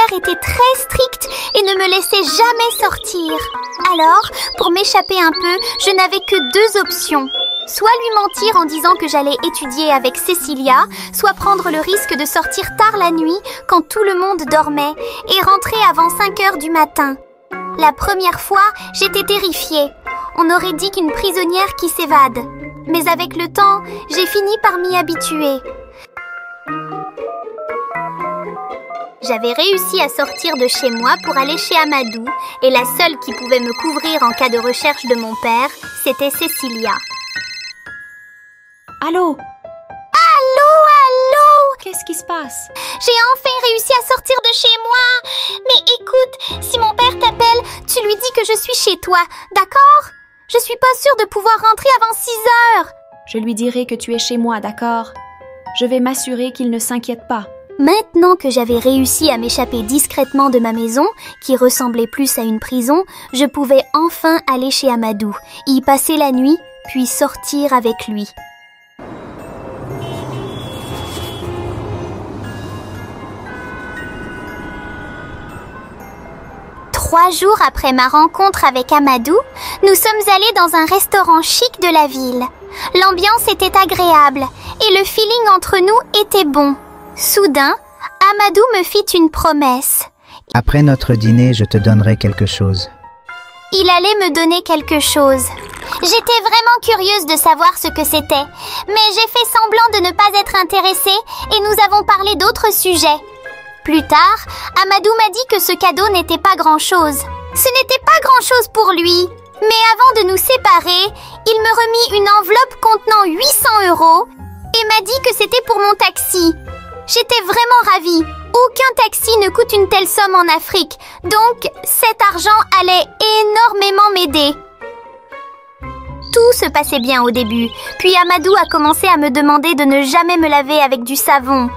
père était très strict et ne me laissait jamais sortir. Alors, pour m'échapper un peu, je n'avais que deux options. Soit lui mentir en disant que j'allais étudier avec Cecilia, soit prendre le risque de sortir tard la nuit quand tout le monde dormait et rentrer avant 5 heures du matin. La première fois, j'étais terrifiée. On aurait dit qu'une prisonnière qui s'évade. Mais avec le temps, j'ai fini par m'y habituer. J'avais réussi à sortir de chez moi pour aller chez Amadou et la seule qui pouvait me couvrir en cas de recherche de mon père, c'était Cecilia. Allô? Allô, allô? Qu'est-ce qui se passe? J'ai enfin réussi à sortir de chez moi. Mais écoute, si mon père t'appelle, tu lui dis que je suis chez toi, d'accord? Je suis pas sûre de pouvoir rentrer avant 6 heures. Je lui dirai que tu es chez moi, d'accord? Je vais m'assurer qu'il ne s'inquiète pas. Maintenant que j'avais réussi à m'échapper discrètement de ma maison, qui ressemblait plus à une prison, je pouvais enfin aller chez Amadou, y passer la nuit, puis sortir avec lui. Trois jours après ma rencontre avec Amadou, nous sommes allés dans un restaurant chic de la ville. L'ambiance était agréable et le feeling entre nous était bon. Soudain, Amadou me fit une promesse. Après notre dîner, je te donnerai quelque chose. Il allait me donner quelque chose. J'étais vraiment curieuse de savoir ce que c'était, mais j'ai fait semblant de ne pas être intéressée et nous avons parlé d'autres sujets. Plus tard, Amadou m'a dit que ce cadeau n'était pas grand-chose. Ce n'était pas grand-chose pour lui. Mais avant de nous séparer, il me remit une enveloppe contenant 800 € et m'a dit que c'était pour mon taxi. J'étais vraiment ravie. Aucun taxi ne coûte une telle somme en Afrique, donc cet argent allait énormément m'aider. Tout se passait bien au début, puis Amadou a commencé à me demander de ne jamais me laver avec du savon.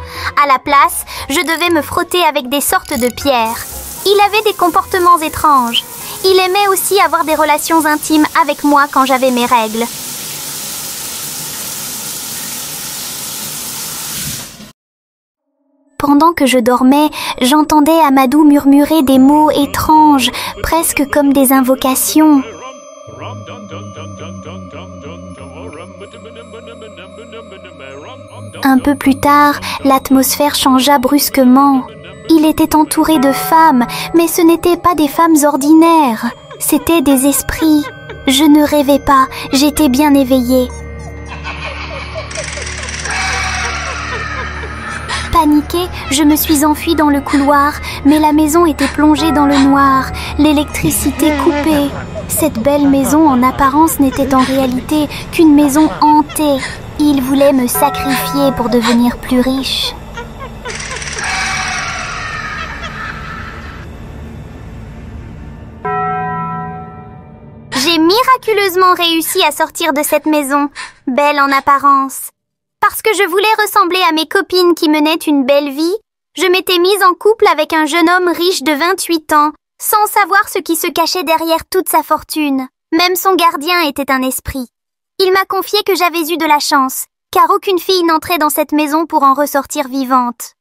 À la place, je devais me frotter avec des sortes de pierres. Il avait des comportements étranges. Il aimait aussi avoir des relations intimes avec moi quand j'avais mes règles. Pendant que je dormais, j'entendais Amadou murmurer des mots étranges, presque comme des invocations. Un peu plus tard, l'atmosphère changea brusquement. Il était entouré de femmes, mais ce n'étaient pas des femmes ordinaires. C'étaient des esprits. Je ne rêvais pas, j'étais bien éveillée. Paniquée, je me suis enfuie dans le couloir, mais la maison était plongée dans le noir, l'électricité coupée. Cette belle maison en apparence n'était en réalité qu'une maison hantée. Il voulait me sacrifier pour devenir plus riche. J'ai miraculeusement réussi à sortir de cette maison, belle en apparence. Parce que je voulais ressembler à mes copines qui menaient une belle vie, je m'étais mise en couple avec un jeune homme riche de 28 ans, sans savoir ce qui se cachait derrière toute sa fortune. Même son gardien était un esprit. Il m'a confié que j'avais eu de la chance, car aucune fille n'entrait dans cette maison pour en ressortir vivante.